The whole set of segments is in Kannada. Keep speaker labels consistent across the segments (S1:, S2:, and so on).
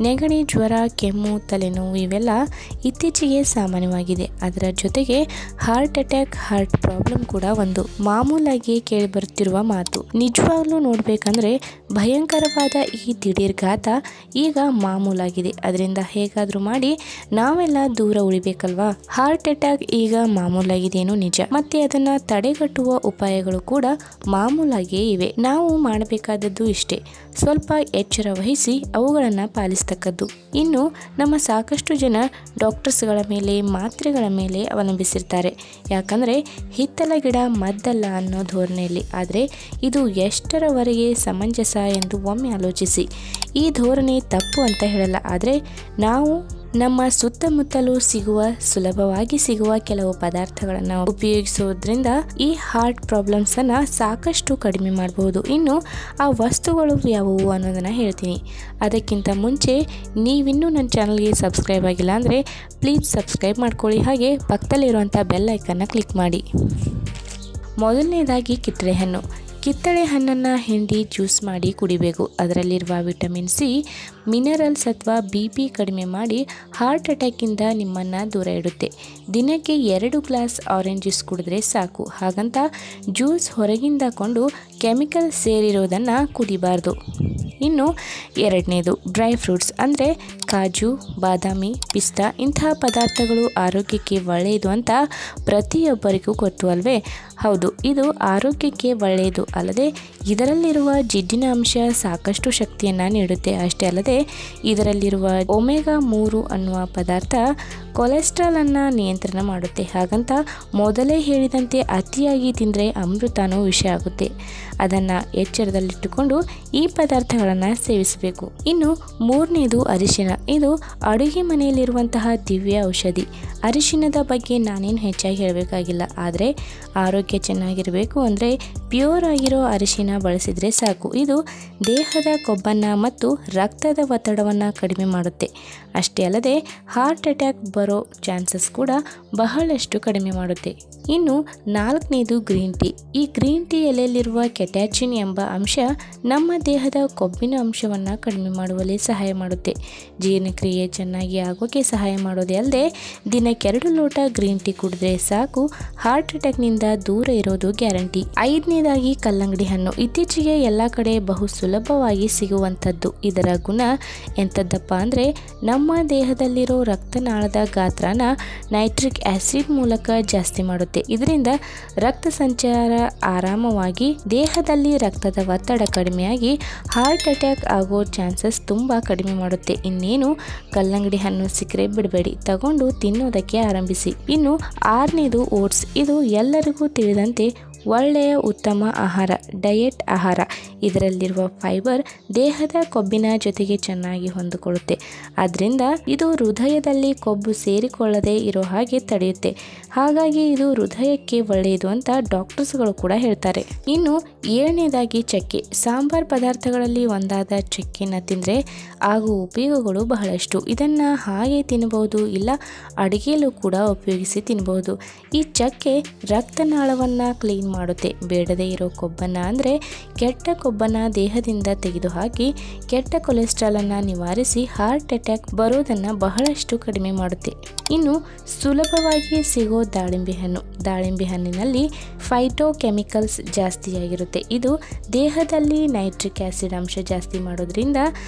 S1: ನೆಗಡಿ, ಜ್ವರ, ಕೆಮ್ಮು, ತಲೆನೋವು ಇವೆಲ್ಲ ಇತ್ತೀಚೆಗೆ ಸಾಮಾನ್ಯವಾಗಿದೆ. ಅದರ ಜೊತೆಗೆ ಹಾರ್ಟ್ ಅಟ್ಯಾಕ್, ಹಾರ್ಟ್ ಪ್ರಾಬ್ಲಮ್ ಕೂಡ ಒಂದು ಮಾಮೂಲಾಗಿ ಕೇಳಿಬರುತ್ತಿರುವ ಮಾತು. ನಿಜವಾಗ್ಲೂ ನೋಡ್ಬೇಕಂದ್ರೆ ಭಯಂಕರವಾದ ಈ ದಿಢೀರ್ಘಾತ ಈಗ ಮಾಮೂಲಾಗಿದೆ. ಅದರಿಂದ ಹೇಗಾದ್ರೂ ಮಾಡಿ ನಾವೆಲ್ಲ ದೂರ ಉಳಿಬೇಕಲ್ವಾ. ಹಾರ್ಟ್ ಅಟ್ಯಾಕ್ ಈಗ ಮಾಮೂಲಾಗಿದೇನು ನಿಜ, ಮತ್ತೆ ಅದನ್ನ ತಡೆಗಟ್ಟುವ ಉಪಾಯಗಳು ಕೂಡ ಮಾಮೂಲಾಗಿಯೇ ಇವೆ. ನಾವು ಮಾಡಬೇಕಾದದ್ದು ಇಷ್ಟೇ, ಸ್ವಲ್ಪ ಎಚ್ಚರ ವಹಿಸಿ ಅವುಗಳನ್ನು ಪಾಲಿಸ್ತಕ್ಕದ್ದು. ಇನ್ನು ನಮ್ಮ ಸಾಕಷ್ಟು ಜನ ಡಾಕ್ಟರ್ಸ್ಗಳ ಮೇಲೆ, ಮಾತ್ರೆಗಳ ಮೇಲೆ ಅವಲಂಬಿಸಿರ್ತಾರೆ. ಯಾಕಂದರೆ ಹಿತ್ತಲ ಗಿಡ ಮದ್ದಲ್ಲ ಅನ್ನೋ ಧೋರಣೆಯಲ್ಲಿ. ಆದರೆ ಇದು ಎಷ್ಟರವರೆಗೆ ಸಮಂಜಸ ಎಂದು ಒಮ್ಮೆ ಆಲೋಚಿಸಿ. ಈ ಧೋರಣೆ ತಪ್ಪು ಅಂತ ಹೇಳಲ್ಲ, ಆದರೆ ನಾವು ನಮ್ಮ ಸುತ್ತಮುತ್ತಲೂ ಸುಲಭವಾಗಿ ಸಿಗುವ ಕೆಲವು ಪದಾರ್ಥಗಳನ್ನು ಉಪಯೋಗಿಸೋದ್ರಿಂದ ಈ ಹಾರ್ಟ್ ಪ್ರಾಬ್ಲಮ್ಸನ್ನು ಸಾಕಷ್ಟು ಕಡಿಮೆ ಮಾಡಬಹುದು. ಇನ್ನು ಆ ವಸ್ತುಗಳು ಯಾವುವು ಅನ್ನೋದನ್ನು ಹೇಳ್ತೀನಿ. ಅದಕ್ಕಿಂತ ಮುಂಚೆ ನೀವಿನ್ನೂ ನನ್ನ ಚಾನಲ್ಗೆ ಸಬ್ಸ್ಕ್ರೈಬ್ ಆಗಿಲ್ಲ ಅಂದರೆ ಪ್ಲೀಸ್ ಸಬ್ಸ್ಕ್ರೈಬ್ ಮಾಡ್ಕೊಳ್ಳಿ. ಹಾಗೆ ಪಕ್ಕದಲ್ಲಿರುವಂಥ ಬೆಲ್ ಐಕನ್ನ ಕ್ಲಿಕ್ ಮಾಡಿ. ಮೊದಲನೇದಾಗಿ ಕಿತ್ತಳೆ ಹಣ್ಣು. ಕಿತ್ತಳೆ ಹಣ್ಣನ್ನು ಹಿಂಡಿ ಜ್ಯೂಸ್ ಮಾಡಿ ಕುಡಿಬೇಕು. ಅದರಲ್ಲಿರುವ ವಿಟಮಿನ್ ಸಿ, ಮಿನರಲ್ಸ್ ಅಥವಾ BP ಕಡಿಮೆ ಮಾಡಿ ಹಾರ್ಟ್ ಅಟ್ಯಾಕಿಂದ ನಿಮ್ಮನ್ನು ದೂರ ಇಡುತ್ತೆ. ದಿನಕ್ಕೆ 2 ಗ್ಲಾಸ್ ಆರೆಂಜ್ ಜ್ಯೂಸ್ ಕುಡಿದ್ರೆ ಸಾಕು. ಹಾಗಂತ ಜ್ಯೂಸ್ ಹೊರಗಿಂದ ಕೊಂಡು ಕೆಮಿಕಲ್ ಸೇರಿರೋದನ್ನು ಕುಡಿಬಾರ್ದು. ಇನ್ನು ಎರಡನೇದು ಡ್ರೈ ಫ್ರೂಟ್ಸ್ ಅಂದರೆ ಕಾಜು, ಬಾದಾಮಿ, ಪಿಸ್ತಾ ಇಂತಹ ಪದಾರ್ಥಗಳು ಆರೋಗ್ಯಕ್ಕೆ ಒಳ್ಳೆಯದು ಅಂತ ಪ್ರತಿಯೊಬ್ಬರಿಗೂ ಗೊತ್ತು ಅಲ್ವೇ? ಹೌದು, ಇದು ಆರೋಗ್ಯಕ್ಕೆ ಒಳ್ಳೆಯದು ಅಲ್ಲದೆ ಇದರಲ್ಲಿರುವ ಜಿಡ್ಡಿನ ಅಂಶ ಸಾಕಷ್ಟು ಶಕ್ತಿಯನ್ನು ನೀಡುತ್ತೆ. ಅಷ್ಟೇ ಅಲ್ಲದೆ ಇದರಲ್ಲಿರುವ ಒಮೆಗಾ 3 ಅನ್ನುವ ಪದಾರ್ಥ ಕೊಲೆಸ್ಟ್ರಾಲ್ ಅನ್ನು ನಿಯಂತ್ರಣ ಮಾಡುತ್ತೆ. ಹಾಗಂತ ಮೊದಲೇ ಹೇಳಿದಂತೆ ಅತಿಯಾಗಿ ತಿಂದರೆ ಅಮೃತನೂ ವಿಷ ಆಗುತ್ತೆ. ಅದನ್ನು ಎಚ್ಚರದಲ್ಲಿಟ್ಟುಕೊಂಡು ಈ ಪದಾರ್ಥಗಳನ್ನು ಸೇವಿಸಬೇಕು. ಇನ್ನು ಮೂರನೇದು ಅರಿಶಿನ. ಇದು ಅಡುಗೆ ಮನೆಯಲ್ಲಿರುವಂತಹ ದಿವ್ಯ ಔಷಧಿ. ಅರಿಶಿನದ ಬಗ್ಗೆ ನಾನೇನು ಹೆಚ್ಚಾಗಿ ಹೇಳಬೇಕಾಗಿಲ್ಲ, ಆದರೆ ಆರೋಗ್ಯ ಚೆನ್ನಾಗಿರಬೇಕು ಅಂದರೆ ಪ್ಯೂರ್ ಆಗಿರೋ ಅರಿಶಿನ ಬಳಸಿದರೆ ಸಾಕು. ಇದು ದೇಹದ ಕೊಬ್ಬನ್ನು ಮತ್ತು ರಕ್ತದ ಒತ್ತಡವನ್ನು ಕಡಿಮೆ ಮಾಡುತ್ತೆ. ಅಷ್ಟೇ ಅಲ್ಲದೆ ಹಾರ್ಟ್ ಅಟ್ಯಾಕ್ ಬರೋ ಚಾನ್ಸಸ್ ಕೂಡ ಬಹಳಷ್ಟು ಕಡಿಮೆ ಮಾಡುತ್ತೆ. ಇನ್ನು ನಾಲ್ಕನೇದು ಗ್ರೀನ್ ಟೀ. ಈ ಗ್ರೀನ್ ಟೀ ಎಲೆಯಲ್ಲಿರುವ ಕೆಟ್ಯಾಚಿನ್ ಎಂಬ ಅಂಶ ನಮ್ಮ ದೇಹದ ಕೊಬ್ಬಿನ ಅಂಶವನ್ನು ಕಡಿಮೆ ಮಾಡುವಲ್ಲಿ ಸಹಾಯ ಮಾಡುತ್ತೆ. ಜೀರ್ಣಕ್ರಿಯೆ ಚೆನ್ನಾಗಿ ಆಗೋಕ್ಕೆ ಸಹಾಯ ಮಾಡೋದೇ ಅಲ್ಲದೆ ದಿನಕ್ಕೆ 2 ಲೋಟ ಗ್ರೀನ್ ಟೀ ಕುಡಿದ್ರೆ ಸಾಕು, ಹಾರ್ಟ್ ಅಟ್ಯಾಕ್ನಿಂದ ದೂರ ಇರೋದು ಗ್ಯಾರಂಟಿ. ಐದನೇದಾಗಿ ಕಲ್ಲಂಗಡಿ ಹಣ್ಣು. ಇತ್ತೀಚೆಗೆ ಎಲ್ಲ ಕಡೆ ಬಹು ಸುಲಭವಾಗಿ ಸಿಗುವಂಥದ್ದು. ಇದರ ಗುಣ ಎಂಥದ್ದಪ್ಪ ಅಂದರೆ ನಮ್ಮ ದೇಹದಲ್ಲಿರೋ ರಕ್ತನಾಳದ ಗಾತ್ರನ ನೈಟ್ರಿಕ್ ಆಸಿಡ್ ಮೂಲಕ ಜಾಸ್ತಿ ಮಾಡುತ್ತೆ. ಇದರಿಂದ ರಕ್ತ ಸಂಚಾರ ಆರಾಮವಾಗಿ ದೇಹದಲ್ಲಿ ರಕ್ತದ ಒತ್ತಡ ಕಡಿಮೆಯಾಗಿ ಹಾರ್ಟ್ ಅಟ್ಯಾಕ್ ಆಗೋ ಚಾನ್ಸಸ್ ತುಂಬ ಕಡಿಮೆ ಮಾಡುತ್ತೆ. ಇನ್ನೇನು ಕಲ್ಲಂಗಡಿ ಹಣ್ಣು ಸಿಕ್ಕರೆ ಬಿಡಬೇಡಿ, ತಗೊಂಡು ತಿನ್ನೋದಕ್ಕೆ ಆರಂಭಿಸಿ. ಇನ್ನು ಆರನೇದು ಓಟ್ಸ್. ಇದು ಎಲ್ಲರಿಗೂ ತಿಳಿದಂತೆ ಒಳ್ಳೆಯ ಉತ್ತಮ ಆಹಾರ, ಡಯಟ್ ಆಹಾರ. ಇದರಲ್ಲಿರುವ ಫೈಬರ್ ದೇಹದ ಕೊಬ್ಬಿನ ಜೊತೆಗೆ ಚೆನ್ನಾಗಿ ಹೊಂದಿಕೊಳ್ಳುತ್ತೆ. ಆದ್ದರಿಂದ ಇದು ಹೃದಯದಲ್ಲಿ ಕೊಬ್ಬು ಸೇರಿಕೊಳ್ಳದೆ ಇರೋ ಹಾಗೆ ತಡೆಯುತ್ತೆ. ಹಾಗಾಗಿ ಇದು ಹೃದಯಕ್ಕೆ ಒಳ್ಳೆಯದು ಅಂತ ಡಾಕ್ಟರ್ಸ್ಗಳು ಕೂಡ ಹೇಳ್ತಾರೆ. ಇನ್ನು ಏಳನೇದಾಗಿ ಚಕ್ಕೆ. ಸಾಂಬಾರ್ ಪದಾರ್ಥಗಳಲ್ಲಿ ಒಂದಾದ ಚಕ್ಕೆನ ತಿಂದರೆ ಆಗುವ ಉಪಯೋಗಗಳು ಬಹಳಷ್ಟು. ಇದನ್ನು ಹಾಗೆ ತಿನ್ನಬಹುದು, ಇಲ್ಲ ಅಡುಗೆಯಲ್ಲೂ ಕೂಡ ಉಪಯೋಗಿಸಿ ತಿನ್ನಬಹುದು. ಈ ಚಕ್ಕೆ ರಕ್ತನಾಳವನ್ನು ಕ್ಲೀನ್ ಮಾಡುತ್ತೆ. ಬೇಡದೇ ಇರೋ ಕೊಬ್ಬನ್ನು ಅಂದರೆ ಕೆಟ್ಟ ಕೊಬ್ಬನ್ನು ದೇಹದಿಂದ ತೆಗೆದುಹಾಕಿ ಕೆಟ್ಟ ಕೊಲೆಸ್ಟ್ರಾಲನ್ನು ನಿವಾರಿಸಿ ಹಾರ್ಟ್ ಅಟ್ಯಾಕ್ ಬರೋದನ್ನು ಬಹಳಷ್ಟು ಕಡಿಮೆ ಮಾಡುತ್ತೆ. ಇನ್ನು ಸುಲಭವಾಗಿ ಸಿಗೋ ದಾಳಿಂಬೆ ಹಣ್ಣು. ದಾಳಿಂಬೆ ಹಣ್ಣಿನಲ್ಲಿ ಫೈಟೋಕೆಮಿಕಲ್ಸ್ ಜಾಸ್ತಿಯಾಗಿರುತ್ತೆ. ಇದು ದೇಹದಲ್ಲಿ ನೈಟ್ರಿಕ್ ಆಸಿಡ್ ಅಂಶ ಜಾಸ್ತಿ ಮಾಡೋದ್ರಿಂದ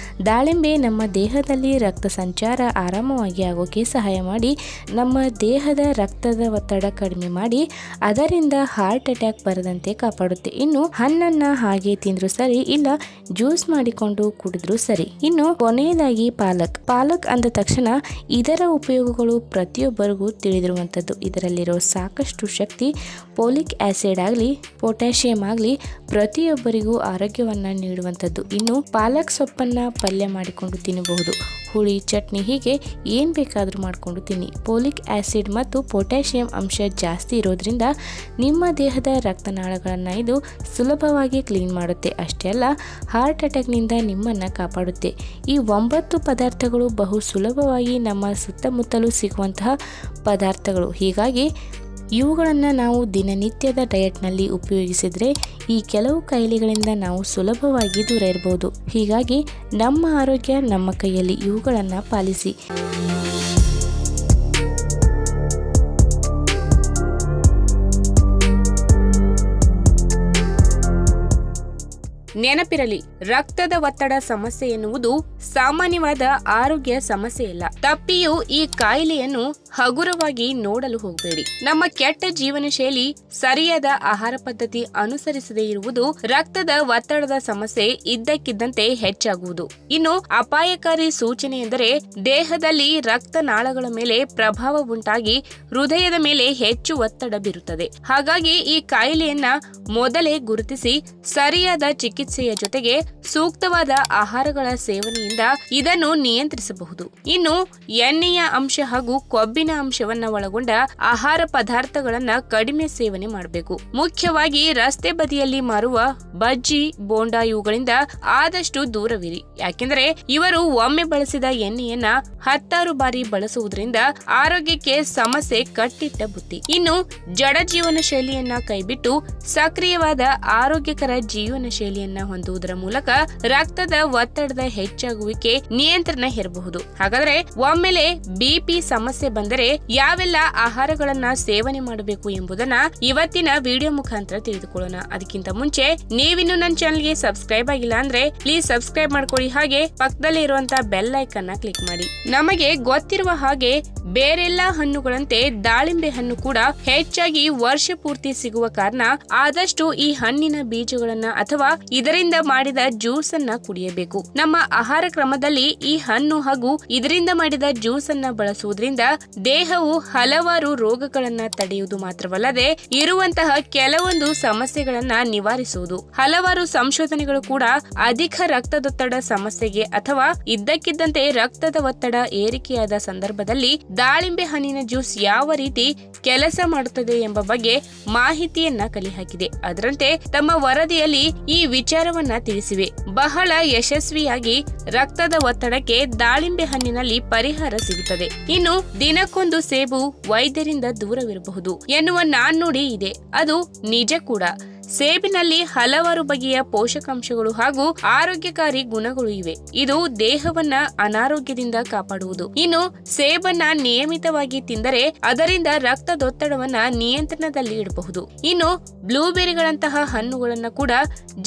S1: ದಾಳಿಂಬೆ ನಮ್ಮ ದೇಹದಲ್ಲಿ ರಕ್ತ ಸಂಚಾರ ಆರಾಮವಾಗಿ ಆಗೋಕ್ಕೆ ಸಹಾಯ ಮಾಡಿ ನಮ್ಮ ದೇಹದ ರಕ್ತದ ಒತ್ತಡ ಕಡಿಮೆ ಮಾಡಿ ಅದರಿಂದ ಹಾರ್ಟ್ ಅಟ್ಯಾಕ್ ಬರದಂತೆ ಕಾಪಾಡುತ್ತೆ. ಇನ್ನು ಹಣ್ಣನ್ನು ಹಾಗೆ ತಿಂದರೂ ಸರಿ, ಇಲ್ಲ ಜ್ಯೂಸ್ ಮಾಡಿಕೊಂಡು ಕುಡಿದ್ರೂ ಸರಿ. ಇನ್ನು ಕೊನೆಯದಾಗಿ ಪಾಲಕ್ ಅಂದ ತಕ್ಷಣ ಇದರ ಉಪಯೋಗಗಳು ಪ್ರತಿಯೊಬ್ಬರಿಗೂ ತಿಳಿದಿರುವಂಥದ್ದು. ಇದರಲ್ಲಿರೋ ಸಾಕಷ್ಟು ಶಕ್ತಿ, ಪೋಲಿಕ್ ಆಸಿಡ್ ಆಗಲಿ ಪೊಟ್ಯಾಷಿಯಂ ಆಗಲಿ ಪ್ರತಿಯೊಬ್ಬರಿಗೂ ಆರೋಗ್ಯವನ್ನು ನೀಡುವಂಥದ್ದು. ಇನ್ನು ಪಾಲಕ್ ಸೊಪ್ಪನ್ನು ಪಲ್ಯ ಮಾಡಿಕೊಂಡು ತಿನ್ನಬಹುದು, ಹುಳಿ, ಚಟ್ನಿ ಹೀಗೆ ಏನು ಬೇಕಾದರೂ ಮಾಡಿಕೊಂಡು ತಿನ್ನಿ. ಪೋಲಿಕ್ ಆಸಿಡ್ ಮತ್ತು ಪೊಟ್ಯಾಷಿಯಂ ಅಂಶ ಜಾಸ್ತಿ ಇರೋದ್ರಿಂದ ನಿಮ್ಮ ದೇಹದ ರಕ್ತನಾಳಗಳನ್ನು ಇದು ಸುಲಭವಾಗಿ ಕ್ಲೀನ್ ಮಾಡುತ್ತೆ. ಅಷ್ಟೇ ಅಲ್ಲ, ಹಾರ್ಟ್ ಅಟ್ಯಾಕ್ನಿಂದ ನಿಮ್ಮನ್ನು ಕಾಪಾಡುತ್ತೆ. ಈ 9 ಪದಾರ್ಥಗಳು ಬಹು ಸುಲಭವಾಗಿ ನಮ್ಮ ಸುತ್ತಮುತ್ತಲೂ ಸಿಗುವಂತಹ ಪದಾರ್ಥಗಳು. ಹೀಗಾಗಿ ಇವುಗಳನ್ನು ನಾವು ದಿನನಿತ್ಯದ ಡಯಟ್ನಲ್ಲಿ ಉಪಯೋಗಿಸಿದರೆ ಈ ಕೆಲವು ಕಾಯಿಲೆಗಳಿಂದ ನಾವು ಸುಲಭವಾಗಿ ದೂರ ಇರಬಹುದು. ಹೀಗಾಗಿ ನಮ್ಮ ಆರೋಗ್ಯ ನಮ್ಮ ಕೈಯಲ್ಲಿ, ಇವುಗಳನ್ನು ಪಾಲಿಸಿ.
S2: ನೆನಪಿರಲಿ, ರಕ್ತದ ಒತ್ತಡ ಸಮಸ್ಯೆ ಎನ್ನುವುದು ಸಾಮಾನ್ಯವಾದ ಆರೋಗ್ಯ ಸಮಸ್ಯೆಯಲ್ಲ. ತಪ್ಪಿಯೂ ಈ ಕಾಯಿಲೆಯನ್ನು ಹಗುರವಾಗಿ ನೋಡಲು ಹೋಗಬೇಡಿ. ನಮ್ಮ ಕೆಟ್ಟ ಜೀವನ ಶೈಲಿ, ಸರಿಯಾದ ಆಹಾರ ಪದ್ಧತಿ ಅನುಸರಿಸದೇ ಇರುವುದು ರಕ್ತದ ಒತ್ತಡದ ಸಮಸ್ಯೆ ಇದ್ದಕ್ಕಿದ್ದಂತೆ ಹೆಚ್ಚಾಗುವುದು. ಇನ್ನು ಅಪಾಯಕಾರಿ ಸೂಚನೆ ಎಂದರೆ ದೇಹದಲ್ಲಿ ರಕ್ತನಾಳಗಳ ಮೇಲೆ ಪ್ರಭಾವ ಉಂಟಾಗಿ ಹೃದಯದ ಮೇಲೆ ಹೆಚ್ಚು ಒತ್ತಡ ಬೀರುತ್ತದೆ. ಹಾಗಾಗಿ ಈ ಕಾಯಿಲೆಯನ್ನ ಮೊದಲೇ ಗುರುತಿಸಿ ಸರಿಯಾದ ಚಿಕಿತ್ಸೆಯ ಜೊತೆಗೆ ಸೂಕ್ತವಾದ ಆಹಾರಗಳ ಸೇವನೆಯಿಂದ ಇದನ್ನು ನಿಯಂತ್ರಿಸಬಹುದು. ಇನ್ನು ಎಣ್ಣೆಯ ಅಂಶ ಹಾಗೂ ಕೊಬ್ಬಿನ ಅಂಶವನ್ನ ಒಳಗೊಂಡ ಆಹಾರ ಪದಾರ್ಥಗಳನ್ನ ಕಡಿಮೆ ಸೇವನೆ ಮಾಡಬೇಕು. ಮುಖ್ಯವಾಗಿ ರಸ್ತೆ ಬದಿಯಲ್ಲಿ ಮಾರುವ ಬಜ್ಜಿ, ಬೋಂಡಾ ಇವುಗಳಿಂದ ಆದಷ್ಟು ದೂರವಿರಿ. ಯಾಕೆಂದ್ರೆ ಇವರು ಒಮ್ಮೆ ಬಳಸಿದ ಎಣ್ಣೆಯನ್ನ 10 ಬಾರಿ ಬಳಸುವುದರಿಂದ ಆರೋಗ್ಯಕ್ಕೆ ಸಮಸ್ಯೆ ಕಟ್ಟಿಟ್ಟ ಬುತ್ತಿ. ಇನ್ನು ಜಡ ಜೀವನ ಶೈಲಿಯನ್ನ ಕೈಬಿಟ್ಟು ಸಕ್ರಿಯವಾದ ಆರೋಗ್ಯಕರ ಜೀವನ ಶೈಲಿಯನ್ನ ಹೊಂದುವುದರ ಮೂಲಕ ರಕ್ತದ ಒತ್ತಡದ ಹೆಚ್ಚಾಗುವಿಕೆ ನಿಯಂತ್ರಣ ಇರಬಹುದು. ಹಾಗಾದ್ರೆ ಒಮ್ಮೆಲೆ ಬಿಪಿ ಸಮಸ್ಯೆ ಬಂದರೆ ಯಾವೆಲ್ಲ ಆಹಾರಗಳನ್ನ ಸೇವನೆ ಮಾಡಬೇಕು ಎಂಬುದನ್ನ ಇವತ್ತಿನ ವಿಡಿಯೋ ಮುಖಾಂತರ ತಿಳಿದುಕೊಳ್ಳೋಣ. ಅದಕ್ಕಿಂತ ಮುಂಚೆ ನೀವಿನ್ನು ನನ್ನ ಚಾನೆಲ್ಗೆ ಸಬ್ಸ್ಕ್ರೈಬ್ ಆಗಿಲ್ಲ ಅಂದ್ರೆ ಪ್ಲೀಸ್ ಸಬ್ಸ್ಕ್ರೈಬ್ ಮಾಡ್ಕೊಳ್ಳಿ, ಹಾಗೆ ಪಕ್ಕದಲ್ಲಿ ಇರುವಂತಹ ಬೆಲ್ ಐಕನ್ ನ ಕ್ಲಿಕ್ ಮಾಡಿ. ನಮಗೆ ಗೊತ್ತಿರುವ ಹಾಗೆ ಬೇರೆಲ್ಲಾ ಹಣ್ಣುಗಳಂತೆ ದಾಳಿಂಬೆ ಹಣ್ಣು ಕೂಡ ಹೆಚ್ಚಾಗಿ ವರ್ಷ ಪೂರ್ತಿ ಸಿಗುವ ಕಾರಣ ಆದಷ್ಟು ಈ ಹಣ್ಣಿನ ಬೀಜಗಳನ್ನ ಅಥವಾ ಇದರಿಂದ ಮಾಡಿದ ಜ್ಯೂಸ್ ಅನ್ನ ಕುಡಿಯಬೇಕು. ನಮ್ಮ ಆಹಾರ ಕ್ರಮದಲ್ಲಿ ಈ ಹಣ್ಣು ಹಾಗೂ ಇದರಿಂದ ಮಾಡಿದ ಜ್ಯೂಸ್ ಅನ್ನ ಬಳಸುವುದರಿಂದ ದೇಹವು ಹಲವಾರು ರೋಗಗಳನ್ನ ತಡೆಯುವುದು ಮಾತ್ರವಲ್ಲದೆ ಇರುವಂತಹ ಕೆಲವೊಂದು ಸಮಸ್ಯೆಗಳನ್ನ ನಿವಾರಿಸುವುದು. ಹಲವಾರು ಸಂಶೋಧನೆಗಳು ಕೂಡ ಅಧಿಕ ರಕ್ತದೊತ್ತಡ ಸಮಸ್ಯೆಗೆ ಅಥವಾ ಇದ್ದಕ್ಕಿದ್ದಂತೆ ರಕ್ತದ ಒತ್ತಡ ಏರಿಕೆಯಾದ ಸಂದರ್ಭದಲ್ಲಿ ದಾಳಿಂಬೆ ಹಣ್ಣಿನ ಜ್ಯೂಸ್ ಯಾವ ರೀತಿ ಕೆಲಸ ಮಾಡುತ್ತದೆ ಎಂಬ ಬಗ್ಗೆ ಮಾಹಿತಿಯನ್ನ ಕಲೆ ಹಾಕಿದೆ. ಅದರಂತೆ ತಮ್ಮ ವರದಿಯಲ್ಲಿ ಈ ವಿಚಾರವನ್ನ ತಿಳಿಸಿವೆ. ಬಹಳ ಯಶಸ್ವಿಯಾಗಿ ರಕ್ತದ ಒತ್ತಡಕ್ಕೆ ದಾಳಿಂಬೆ ಹಣ್ಣಿನಲ್ಲಿ ಪರಿಹಾರ ಸಿಗುತ್ತದೆ. ಇನ್ನು ದಿನಕ್ಕೊಂದು ಸೇಬು ವೈದ್ಯರಿಂದ ದೂರವಿರಬಹುದು ಎನ್ನುವ ನಾಣ್ಣುಡಿ ಇದೆ. ಅದು ನಿಜ ಕೂಡ. ಸೇಬಿನಲ್ಲಿ ಹಲವಾರು ಬಗೆಯ ಪೋಷಕಾಂಶಗಳು ಹಾಗೂ ಆರೋಗ್ಯಕಾರಿ ಗುಣಗಳು ಇವೆ. ಇದು ದೇಹವನ್ನ ಅನಾರೋಗ್ಯದಿಂದ ಕಾಪಾಡುವುದು. ಇನ್ನು ಸೇಬನ್ನ ನಿಯಮಿತವಾಗಿ ತಿಂದರೆ ಅದರಿಂದ ರಕ್ತದೊತ್ತಡವನ್ನ ನಿಯಂತ್ರಣದಲ್ಲಿ ಇಡಬಹುದು. ಇನ್ನು ಬ್ಲೂಬೆರಿಗಳಂತಹ ಹಣ್ಣುಗಳನ್ನ ಕೂಡ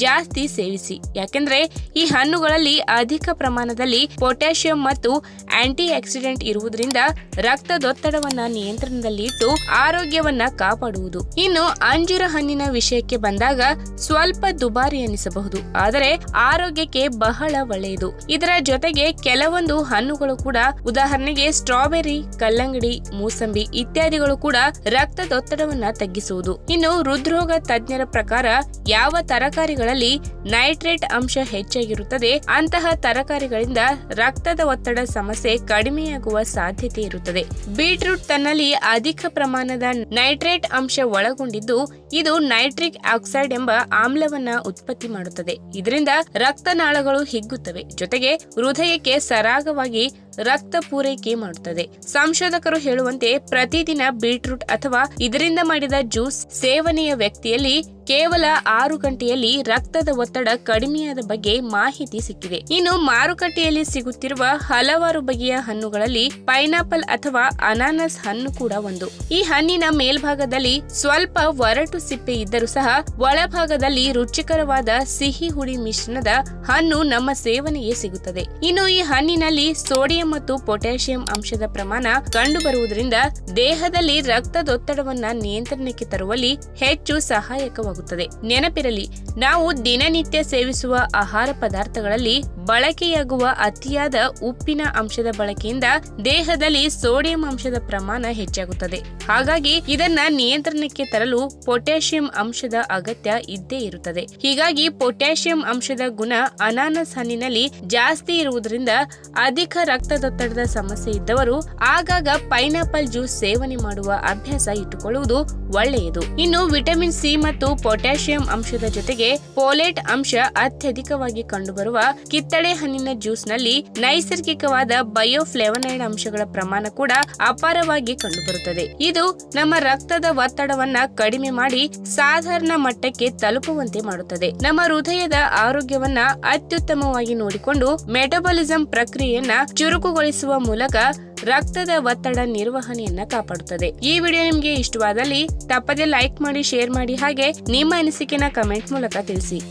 S2: ಜಾಸ್ತಿ ಸೇವಿಸಿ. ಯಾಕೆಂದ್ರೆ ಈ ಹಣ್ಣುಗಳಲ್ಲಿ ಅಧಿಕ ಪ್ರಮಾಣದಲ್ಲಿ ಪೊಟ್ಯಾಷಿಯಂ ಮತ್ತು ಆಂಟಿ ಆಕ್ಸಿಡೆಂಟ್ ಇರುವುದರಿಂದ ರಕ್ತದೊತ್ತಡವನ್ನ ನಿಯಂತ್ರಣದಲ್ಲಿ ಇಟ್ಟು ಆರೋಗ್ಯವನ್ನ ಕಾಪಾಡುವುದು. ಇನ್ನು ಅಂಜೂರ ಹಣ್ಣಿನ ವಿಷಯಕ್ಕೆ ಬಂದಾಗ ಸ್ವಲ್ಪ ದುಬಾರಿ ಎನಿಸಬಹುದು, ಆದರೆ ಆರೋಗ್ಯಕ್ಕೆ ಬಹಳ ಒಳ್ಳೆಯದು. ಇದರ ಜೊತೆಗೆ ಕೆಲವೊಂದು ಹಣ್ಣುಗಳು ಕೂಡ, ಉದಾಹರಣೆಗೆ ಸ್ಟ್ರಾಬೆರಿ, ಕಲ್ಲಂಗಡಿ, ಮೂಸಂಬಿ ಇತ್ಯಾದಿಗಳು ಕೂಡ ರಕ್ತದೊತ್ತಡವನ್ನ ತಗ್ಗಿಸುವುದು. ಇನ್ನು ಹೃದ್ರೋಗ ತಜ್ಞರ ಪ್ರಕಾರ ಯಾವ ತರಕಾರಿಗಳಲ್ಲಿ ನೈಟ್ರೇಟ್ ಅಂಶ ಹೆಚ್ಚಾಗಿರುತ್ತದೆ ಅಂತಹ ತರಕಾರಿಗಳಿಂದ ರಕ್ತದ ಒತ್ತಡ ಸಮಸ್ಯೆ ಕಡಿಮೆಯಾಗುವ ಸಾಧ್ಯತೆ ಇರುತ್ತದೆ. ಬೀಟ್ರೂಟ್ ತನ್ನಲ್ಲಿ ಅಧಿಕ ಪ್ರಮಾಣದ ನೈಟ್ರೇಟ್ ಅಂಶ ಒಳಗೊಂಡಿದ್ದು ಇದು ನೈಟ್ರಿಕ್ ಆಕ್ಸೈಡ್ ಎಂಬ ಆಮ್ಲವನ್ನ ಉತ್ಪತ್ತಿ ಮಾಡುತ್ತದೆ. ಇದರಿಂದ ರಕ್ತನಾಳಗಳು ಹಿಗ್ಗುತ್ತವೆ, ಜೊತೆಗೆ ಹೃದಯಕ್ಕೆ ಸರಾಗವಾಗಿ ರಕ್ತ ಪೂರೈಕೆ ಮಾಡುತ್ತದೆ. ಸಂಶೋಧಕರು ಹೇಳುವಂತೆ ಪ್ರತಿದಿನ ಬೀಟ್ರೂಟ್ ಅಥವಾ ಇದರಿಂದ ಮಾಡಿದ ಜ್ಯೂಸ್ ಸೇವನೆಯ ವ್ಯಕ್ತಿಯಲ್ಲಿ ಕೇವಲ 6 ಗಂಟೆಯಲ್ಲಿ ರಕ್ತದ ಒತ್ತಡ ಕಡಿಮೆಯಾದ ಬಗ್ಗೆ ಮಾಹಿತಿ ಸಿಕ್ಕಿದೆ. ಇನ್ನು ಮಾರುಕಟ್ಟೆಯಲ್ಲಿ ಸಿಗುತ್ತಿರುವ ಹಲವಾರು ಬಗೆಯ ಹಣ್ಣುಗಳಲ್ಲಿ ಪೈನಾಪಲ್ ಅಥವಾ ಅನಾನಸ್ ಹಣ್ಣು ಕೂಡ ಒಂದು. ಈ ಹಣ್ಣಿನ ಮೇಲ್ಭಾಗದಲ್ಲಿ ಸ್ವಲ್ಪ ಒರಟು ಸಿಪ್ಪೆ ಇದ್ದರೂ ಸಹ ಒಳಭಾಗದಲ್ಲಿ ರುಚಿಕರವಾದ ಸಿಹಿ ಹುಳಿ ಮಿಶ್ರಣದ ಹಣ್ಣು ನಮ್ಮ ಸೇವನೆಗೆ ಸಿಗುತ್ತದೆ. ಇನ್ನು ಈ ಹಣ್ಣಿನಲ್ಲಿ ಸೋಡಿಯಂ ಮತ್ತು ಪೊಟ್ಯಾಷಿಯಂ ಅಂಶದ ಪ್ರಮಾಣ ಕಂಡು ಬರುವುದರಿಂದ ದೇಹದಲ್ಲಿ ರಕ್ತದೊತ್ತಡವನ್ನ ನಿಯಂತ್ರಣಕ್ಕೆ ತರುವಲ್ಲಿ ಹೆಚ್ಚು ಸಹಾಯಕವಾಗುತ್ತದೆ. ನೆನಪಿರಲಿ, ನಾವು ದಿನನಿತ್ಯ ಸೇವಿಸುವ ಆಹಾರ ಪದಾರ್ಥಗಳಲ್ಲಿ ಬಳಕೆಯಾಗುವ ಅತಿಯಾದ ಉಪ್ಪಿನ ಅಂಶದ ಬಳಕೆಯಿಂದ ದೇಹದಲ್ಲಿ ಸೋಡಿಯಂ ಅಂಶದ ಪ್ರಮಾಣ ಹೆಚ್ಚಾಗುತ್ತದೆ. ಹಾಗಾಗಿ ಇದನ್ನ ನಿಯಂತ್ರಣಕ್ಕೆ ತರಲು ಪೊಟ್ಯಾಷಿಯಂ ಅಂಶದ ಅಗತ್ಯ ಇದ್ದೇ ಇರುತ್ತದೆ. ಹೀಗಾಗಿ ಪೊಟ್ಯಾಷಿಯಂ ಅಂಶದ ಗುಣ ಅನಾನಸ್ ಹಣ್ಣಿನಲ್ಲಿ ಜಾಸ್ತಿ ಇರುವುದರಿಂದ ಅಧಿಕ ರಕ್ತದೊತ್ತಡದ ಸಮಸ್ಯೆ ಇದ್ದವರು ಆಗಾಗ ಪೈನಾಪಲ್ ಜ್ಯೂಸ್ ಸೇವನೆ ಮಾಡುವ ಅಭ್ಯಾಸ ಇಟ್ಟುಕೊಳ್ಳುವುದು ಒಳ್ಳೆಯದು. ಇನ್ನು ವಿಟಮಿನ್ ಸಿ ಮತ್ತು ಪೊಟ್ಯಾಷಿಯಂ ಅಂಶದ ಜೊತೆಗೆ ಫೋಲೇಟ್ ಅಂಶ ಅತ್ಯಧಿಕವಾಗಿ ಕಂಡುಬರುವ ಕಿತ್ತಳೆ ಕಿತ್ತಳೆ ಹಣ್ಣಿನ ಜ್ಯೂಸ್ ನಲ್ಲಿ ನೈಸರ್ಗಿಕವಾದ ಬಯೋಫ್ಲೇವನೈಡ್ ಅಂಶಗಳ ಪ್ರಮಾಣ ಕೂಡ ಅಪಾರವಾಗಿ ಕಂಡುಬರುತ್ತದೆ. ಇದು ನಮ್ಮ ರಕ್ತದ ಒತ್ತಡವನ್ನ ಕಡಿಮೆ ಮಾಡಿ ಸಾಧಾರಣ ಮಟ್ಟಕ್ಕೆ ತಲುಪುವಂತೆ ಮಾಡುತ್ತದೆ. ನಮ್ಮ ಹೃದಯದ ಆರೋಗ್ಯವನ್ನ ಅತ್ಯುತ್ತಮವಾಗಿ ನೋಡಿಕೊಂಡು ಮೆಟಬಾಲಿಸಂ ಪ್ರಕ್ರಿಯೆಯನ್ನ ಚುರುಕುಗೊಳಿಸುವ ಮೂಲಕ ರಕ್ತದ ಒತ್ತಡ ನಿರ್ವಹಣೆಯನ್ನ ಕಾಪಾಡುತ್ತದೆ. ಈ ವಿಡಿಯೋ ನಿಮ್ಗೆ ಇಷ್ಟವಾದಲ್ಲಿ ತಪ್ಪದೆ ಲೈಕ್ ಮಾಡಿ, ಶೇರ್ ಮಾಡಿ, ಹಾಗೆ ನಿಮ್ಮ ಅನಿಸಿಕೆನ ಕಮೆಂಟ್ ಮೂಲಕ ತಿಳಿಸಿ.